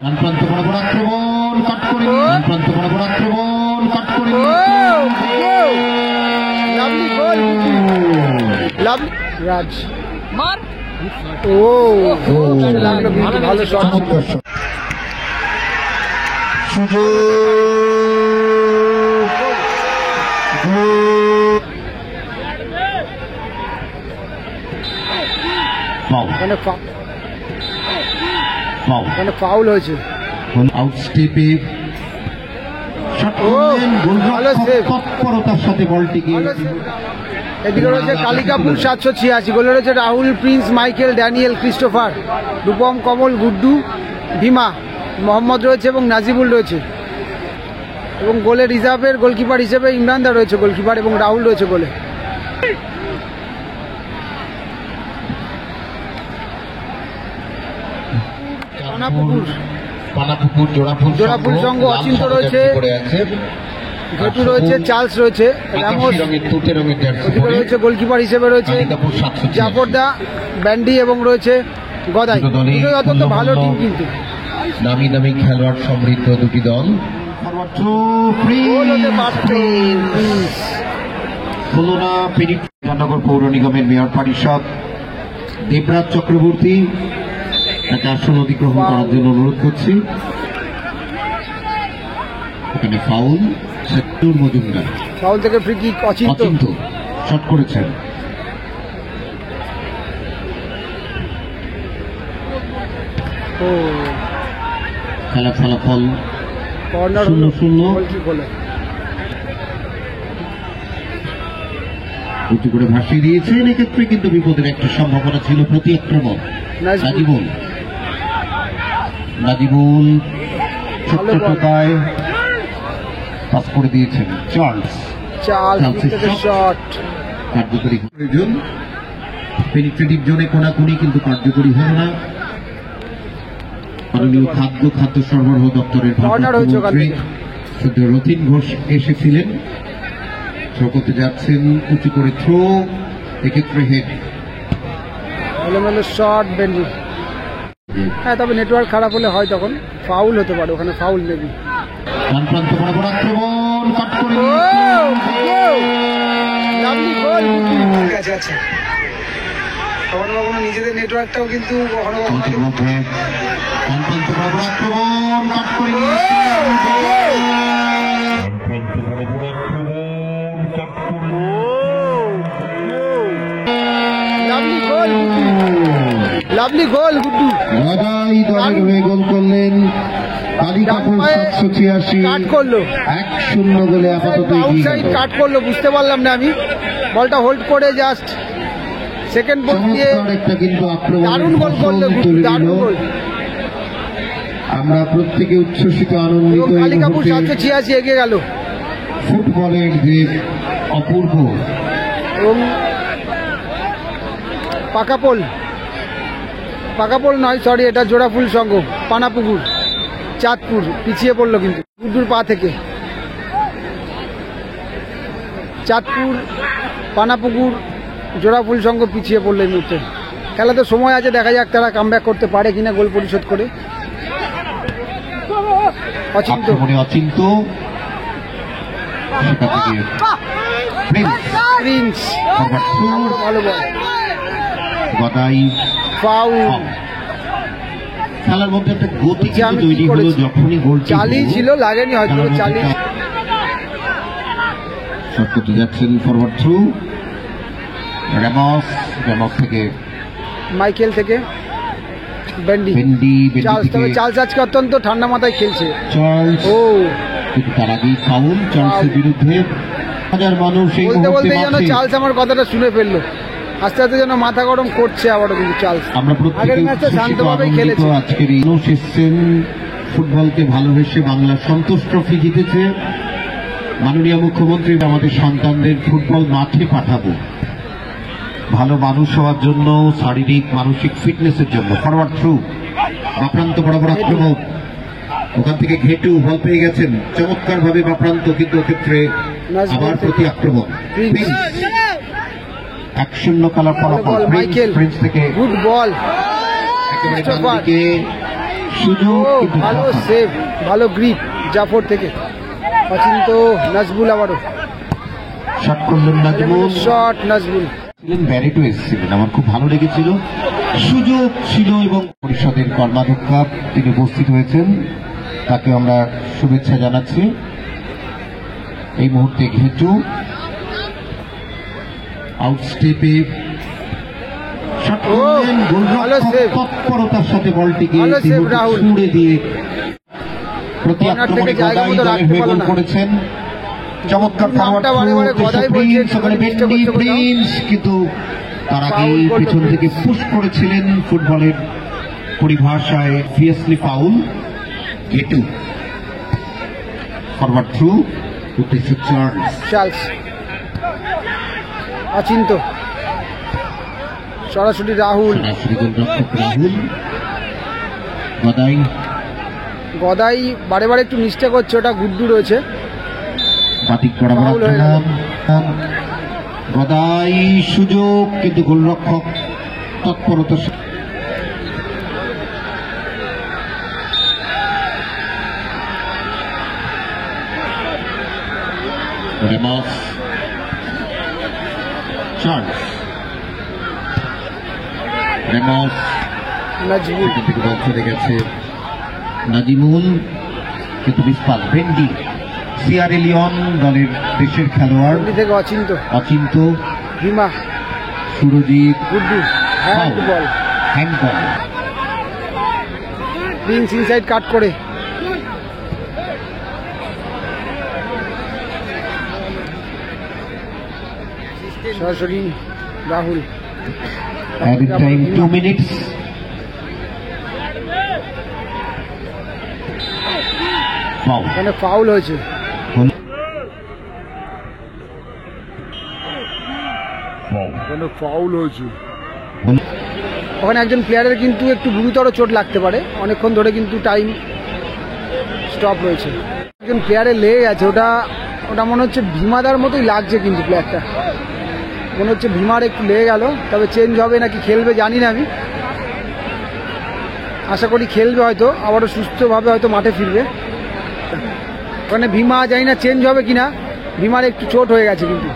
প্রান্ত বরাবর আক্রমণ কাট করে প্রান্ত বরাবর আক্রমণ কাট করে লাভলি গোল লাভলি রাজ মার ও লাগলো কিন্তু ভালো শট সুযোগ ফাউল হয়েছে আউটস্টেপে তৎপরতার সাথে বলটিকে এদিকে রয়েছে কালিকাপুর 786, গোলে রয়েছে Rahul, Prince, Michael, Daniel, Christopher, Rupam, Kamal, Guddu, Bhima, Mohammad রয়েছে এবং নাজিবুল রয়েছে এবং গোলে রিজার্ভের গোলকিপার হিসেবে ইমরানদা রয়েছে গোলকিপার এবং রাহুল রয়েছে গোলে। পানাপুকুর জোড়াফুল সংঘ অচিন্ত রয়েছে, ঘেটু রয়েছে, চার্লস রয়েছে, রামোস রয়েছে গোলকিপার হিসেবে রয়েছে, জাফরদা, ব্যান্ডি এবং রয়েছে গদাই। অত্যন্ত ভালো টিম কিন্তু নামি দামি খেলোয়াড় সমৃদ্ধ দুটি দল। খুলনা বিধাননগর পৌর নিগমের মেয়র পরিষদ দেবরাজ চক্রবর্তী তাকে আসন অধিগ্রহণ করার জন্য অনুরোধ করছি। এখানে ফাউল, মজুমদার ফাউল থেকে ফ্রি কিক, অচিন্ত শট করেছেন। খেলা ফলাফল 0-0 উঁচু করে ভাসিয়ে দিয়েছেন। এক্ষেত্রে কিন্তু বিপদের একটা সম্ভাবনা ছিল, প্রতি আক্রমণ নাজিবুল ছোট্টতায় পাস করে দিয়েছেন চার্লস। কার্যকরী প্রয়োজন, পেনিট্রেটিভ জোনে কোনাকুনি কিন্তু কার্যকরী হল না। মাননীয় খাদ্য সরবরাহ দপ্তরের ভারপ্রাপ্ত মন্ত্রী রতিন ঘোষ এসেছিলেন, থ্রো করতে যাচ্ছেন, উঁচু করে থ্রো, এক্ষেত্রে হেড। শট বেন্ডি, হ্যাঁ তবে নেটওয়ার্ক খারাপ হলে হয় তখন ফাউল হতে পারে, ওখানে ফাউল নেবি। প্রান্ত বরাবর আক্রমণ কাট করে নিজেদের নেটওয়ার্কটাও কিন্তু লাভলি গোল গুড্ডু গদাই দলের হয়ে গোল করলেন। কালিকাপুর 786 কাট করলো 1-0 গোলে আপাতত আউটসাইড কাট করলো, বুঝতে পারলাম না আমি, বলটা হোল্ড করে জাস্ট সেকেন্ড বল দিয়ে একটা কিন্তু দারুণ গোল করলো, দারুণ গোল। আমরা প্রত্যেকে উচ্ছ্বসিত আনন্দিত। কালিকাপুর 786 এগিয়ে গেল। ফুটবলের যে অপূর্ব এবং পাকাপোল নয়, সরি, এটা জোড়াফুল সংঘ পানাপুকুর চাঁদপুর পিছিয়ে পড়লো কিন্তু গুড্ডুর পা থেকে। চাঁদপুর পানাপুকুর জোড়াফুল সংঘ পিছিয়ে পড়লো এই মুহূর্তে। খেলাতে সময় আছে, দেখা যাক তারা কামব্যাক করতে পারে কিনা গোল পরিশোধ করে। অচিন্ত প্রিন্স ভালো বল, গদাই ফাউল। খেলার মধ্যে একটা গতি তৈরি হলো যখনই গোল চালিয়ে ছিল, লাগেনি হয়তো চালিয়ে। শট করতে যাচ্ছেন ফরওয়ার্ড থ্রু, রামোস থেকে মাইকেল থেকে বেন্ডি, চার্লস আজকে অত্যন্ত ঠান্ডা মাথায় খেলছে। কিন্তু তার আগেই ফাউল চার্লসের বিরুদ্ধে। হাজার মানুষ এই বলতে যেন চার্লস আমার কথাটা শুনে ফেললো, আস্তে আস্তে যেন মাথা গরম করছে আবারও কিন্তু চার্লস। আমরা আগের ম্যাচে শান্তভাবেই খেলেছি। আজকের মানুষ এসছেন ফুটবলকে ভালোবেসে, বাংলা সন্তোষ ট্রফি জিতেছে। মাননীয় মুখ্যমন্ত্রী আমাদের সন্তানদের ফুটবল মাঠে পাঠাবো, ভালো মানুষ হওয়ার জন্য, শারীরিক মানসিক ফিটনেসের জন্য। ফরওয়ার্ড থ্রু, বাপ্রান্ত বরাবর আক্রমণ, ওখান থেকে ঘেটু বল পেয়ে গেছেন চমৎকার ভাবে বাপ্রান্ত, কিন্তু ক্ষেত্রে আবার প্রতি আক্রমণ। 1-0 খেলার ফলাফল। মাইকেল প্রিন্স থেকে গুড বল, একেবারে ডান দিকে সুযোগ ও কিন্তু ভালো জাফর। সেভ, ভালো গ্রিপ জাফর থেকে। অচিন্ত নাজবুল আবারও শট করলেন নাজমুল, শট নাজবুল। ছিলেন ব্যারেটো এসেছিলেন, আমার খুব ভালো লেগেছিল। সুযোগ ছিল এবং পরিষদের কর্মাধ্যক্ষ তিনি উপস্থিত হয়েছেন, তাকে আমরা শুভেচ্ছা জানাচ্ছি। এই মুহূর্তে ঘেটু আউটস্টেপে শট করলেন, ভালো গোলরক্ষক save। তৎপরতার সাথে বলটিকে ভালো save দেহটি রাহুল। ছুঁড়ে দিয়ে প্রতি কর্নার আক্রমণে থেকে জায়গা গদাই মতো দলের রাখতে হয়ে পারলো গোল না। করেছেন। চমৎকার নামটা বারে বারে গদাই বলছে, প্রিন্স, ওখানে চেষ্টা বেন্ডি করছে কোথাও। প্রিন্স, কিন্তু তার আগে Foul করলো পিছন থেকে প্রিন্স। পুশ করেছিলেন, ফুটবলের পরিভাষায় ফিয়াসলি ফাউল। গেটু ফরওয়ার্ড থ্রু উদ্দেশ্য চার্লস, চার্লস অচিন্ত সরাসরি রাহুল। সরাসরি গোলরক্ষক রাহুল। গদাই গদাই বারে বারে একটু নিষ্ঠা করছে, ওটা গুড্ডু রয়েছে। বাতিক করা Foul হয়ে গেল। গদাই সুযোগ, কিন্তু গোলরক্ষক তৎপরতা। রেমস, চার্লস, রেমস, নাজবুল এখান থেকে বল চলে গেছে নাজিমুল, কিন্তু বিস্পাল। বেন্ডি সিয়ারা লিওন দলের দেশের খেলোয়াড়, দিক থেকে অচিন্ত, অচিন্ত, ভীমা, সুরজিৎ, গুড্ডু হ্যান্ড বল। হ্যান্ডবল। প্রিন্স ইনসাইড কাট করে সরাসরি Rahul. Added time 2 minutes. Foul. এখানে ফাউল হয়েছে। এখানে ফাউল হয়েছে। ওখানে একজন প্লেয়ারের কিন্তু একটু গুরুতর চোট লাগতে পারে, অনেকক্ষণ ধরে কিন্তু টাইম স্টপ রয়েছে। একজন প্লেয়ারের লেগে গেছে, ওটা ওটা মনে হচ্ছে ভীমাদার মতোই লাগছে, কিন্তু প্লেয়ারটা মনে হচ্ছে ভীমার একটু লেগে গেল। তবে চেঞ্জ হবে নাকি খেলবে জানি না আমি, আশা করি খেলবে, হয়তো আবারও সুস্থভাবে হয়তো মাঠে ফিরবে। ওখানে ভীমা জানি না চেঞ্জ হবে কিনা, ভীমার একটু চোট হয়ে গেছে কিন্তু।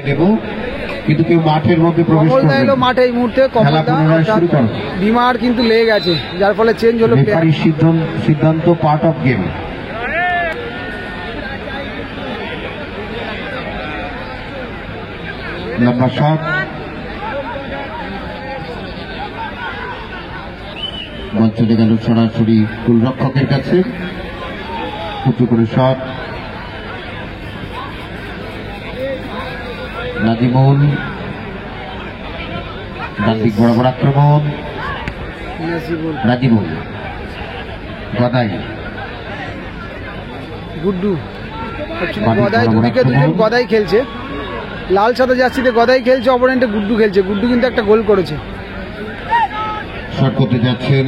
দেব, কিন্তু কেউ মাঠের মধ্যে প্রবেশ কমলদা করবে এলো না। মাঠে এই মুহূর্তে, খেলা কমলদা পুনরায় শুরু করো। ভীমার কিন্তু লেগে গেছে, যার ফলে চেঞ্জ হলো প্লেয়ার। রেফারির সিদ্ধান্ত পার্ট অফ গেম। লম্বা শট, বল চলে গেল সরাসরি গোলরক্ষকের কাছে। উঁচু করে শট, নাজিমুল, ডান দিক বরাবর আক্রমণ, নাজিবুল, নাজিমুল, গদাই, গুড্ডু। Actually বাড়ির গদাই বড় বড় দুদিকে দুজন আক্রমণ। গদাই খেলছে, লাল সাদা জার্সিতে গদাই খেলছে, অপোনেন্টে গুড্ডু খেলছে। গুড্ডু কিন্তু একটা গোল করেছে। শট করতে যাচ্ছেন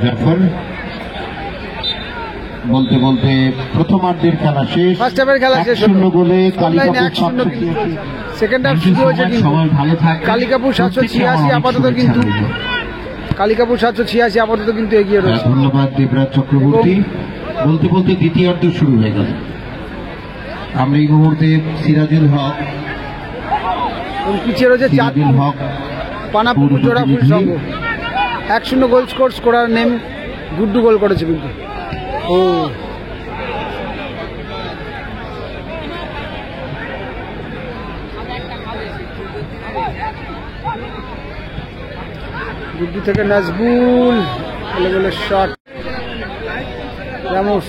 জাফর। বলতে বলতে প্রথমার্ধের খেলা শেষ। ফার্স্ট হাফের খেলা শেষ হলো। 1-0 গোলে কালিকাপুর 1-0 786। সেকেন্ড হাফ শুরু হয়েছে কিন্তু সবাই ভালো থাকে। কালিকাপুর 786 আপাতত কিন্তু কালিকাপুর 786 আপাতত কিন্তু এগিয়ে রয়েছে। ধন্যবাদ দেবরাজ চক্রবর্তী। বলতে বলতে দ্বিতীয়ার্ধ শুরু হয়ে গেল। আমরা এই মুহূর্তে সিরাজুল হক, এবং পিছিয়ে রয়েছে সিরাজুল হক পানাপুকুর জোড়া ফুল সংঘ। 1-0 গোল স্কোরার নেম গুড্ডু গোল করেছে কিন্তু। ও গুড্ডু থেকে নাজবুল, এলেবেলে শট, রামোস,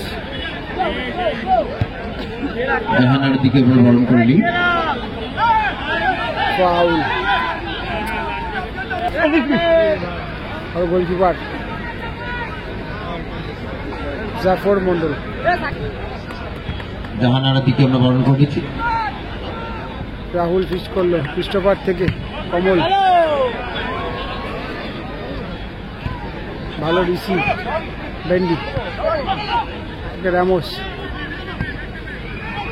জাহানার দিকে বরণ করেনি। ফাউল, আর গোলকিপার জাফর মন্ডল। জাহানার দিকে আমরা বরণ করেছি। রাহুল ফিস্ট করলো, ক্রিস্টোফার থেকে কমল, ভালো রিসিভ, বেন্ডি থেকে রামোস,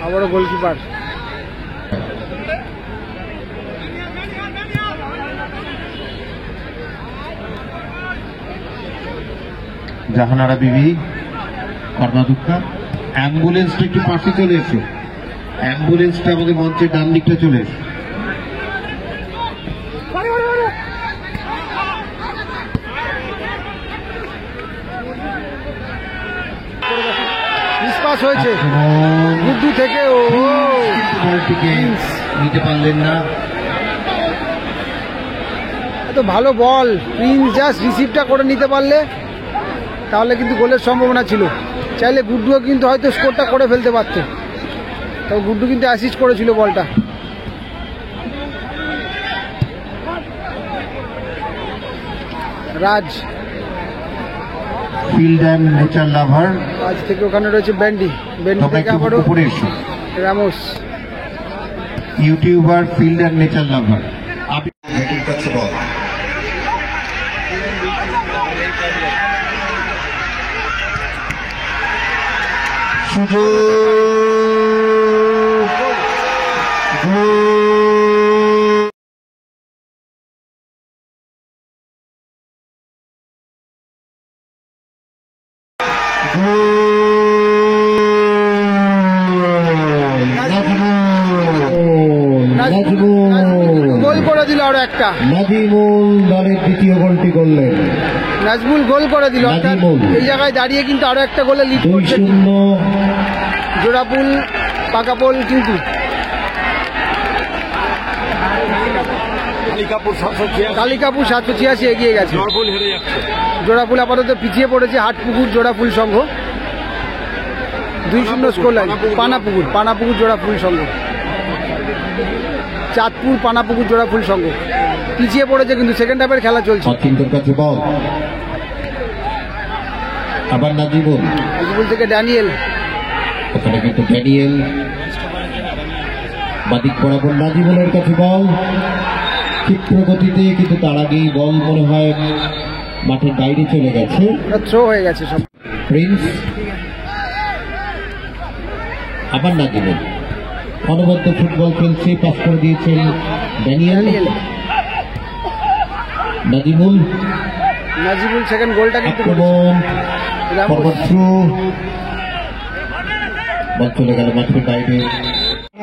আবারও গোলকিপার। জাহানারা বিবি কর্মাধ্যক্ষা। অ্যাম্বুলেন্সটা একটু পাশে চলে এসো, অ্যাম্বুলেন্সটা আমাদের মঞ্চের ডান দিকটা চলে এসো। মিসপাস হয়েছে গুড্ডু থেকে। ও বলটিকে নিতে পারলেন না। এত ভালো বল, প্রিন্স জাস্ট রিসিভটা করে নিতে পারলে তাহলে কিন্তু গোলের সম্ভাবনা ছিল। চাইলে গুড্ডুও কিন্তু হয়তো স্কোরটা করে ফেলতে পারত, তবে গুড্ডু কিন্তু অ্যাসিস্ট করেছিল বলটা। রাজ ফিল্ড অ্যান্ড নেচার লাভার। আজ থেকে ওখানে রয়েছে ব্যান্ডি, ব্যান্ডি তবে থেকে একটু আবারও উপরে এসো। Ramos. YouTuber field and nature lover. Goal করে দিল আরো একটা। নাজিমুল দলের দ্বিতীয় গোলটি করলেন। নাজমুল গোল করে দিল। নাজিমুল। এই জায়গায় দাঁড়িয়ে কিন্তু আরো একটা গোলে লিড করছে 2-0। জোড়াপুল পাকাপোল কিন্তু কালিকাপুর 786 এগিয়ে গেছে। জোড়াপুল আপাতত পিছিয়ে পড়েছে হাটপুকুর জোড়াফুল সংঘ। 2-0 স্কোর লাইন। পানাপুকুর জোড়াফুল সংঘ, চাঁদপুর পানাপুকুর জোড়াফুল সংঘ পিছিয়ে পড়েছে, কিন্তু সেকেন্ড হাফের খেলা চলছে। অচিন্তর কাছে বল, আবার নাজিমুল থেকে ড্যানিয়েল। ওখানে কিন্তু ড্যানিয়েল বাদিক বরাবর। নাজিমুলের কাছে বল ক্ষিপ্র গতিতে, কিন্তু তার আগেই বল মনে হয় মাঠের বাইরে চলে গেছে, থ্রো হয়ে গেছে সব। প্রিন্স আবার নাজিমুল অনবদ্য ফুটবল খেলছে, পাস করে দিয়েছেন ড্যানিয়েল। নাজিমুল সেকেন্ড গোলটা কিন্তু আক্রমণ থ্রু, বল চলে গেল মাঠের বাইরে।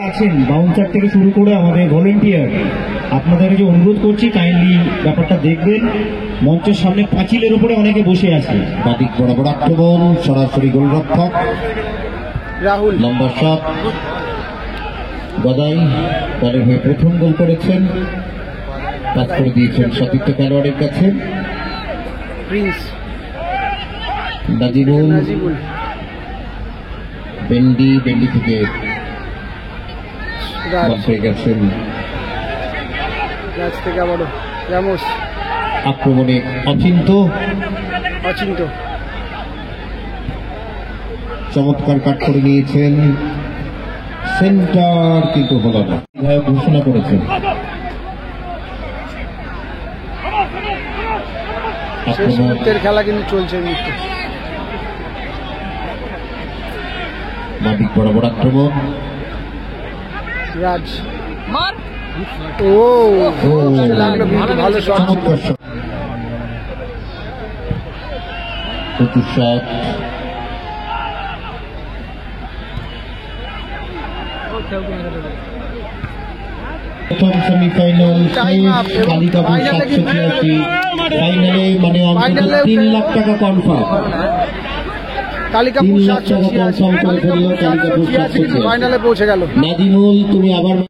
আছেন বাউন্সার থেকে শুরু করে আমাদের ভলেন্টিয়ার, আপনাদের যে অনুরোধ করছি কাইন্ডলি ব্যাপারটা দেখবেন। মঞ্চের সামনে পাঁচিলের উপরে অনেকে বসে আছে। বাদিক বরাবর আক্রমণ, সরাসরি গোলরক্ষক রাহুল। লম্বা শট, গদাই দলের হয়ে প্রথম গোল করেছেন, পাস করে দিয়েছেন সতীর্থ খেলোয়াড়ের কাছে। প্রিন্স নাজিমুল বেন্ডি থেকে বল পেয়ে গেছেন। রাজ থেকে আবারও রামোস। আক্রমণে অচিন্ত চমৎকার কাট করে নিয়েছেন, সেন্টার কিন্তু হলো না, ঘোষণা করেছেন। শেষ মুহূর্তের খেলা কিন্তু চলছে। বাদিক বরাবর আক্রমণ, রাজ লাগলো কিন্তু ভালো শট। চমৎকার শট, প্রচুর শট। প্রথম সেমিফাইনাল কালিকাপুর 786, ফাইনালে মানে অন্তত 3 লাখ টাকা কনফার্ম। কালিকাপুর 3 লাখ টাকা কনফার্ম করে ফেললো কালিকাপুর 786। ফাইনালে পৌঁছে গেল। নাজিমুল তুমি আবার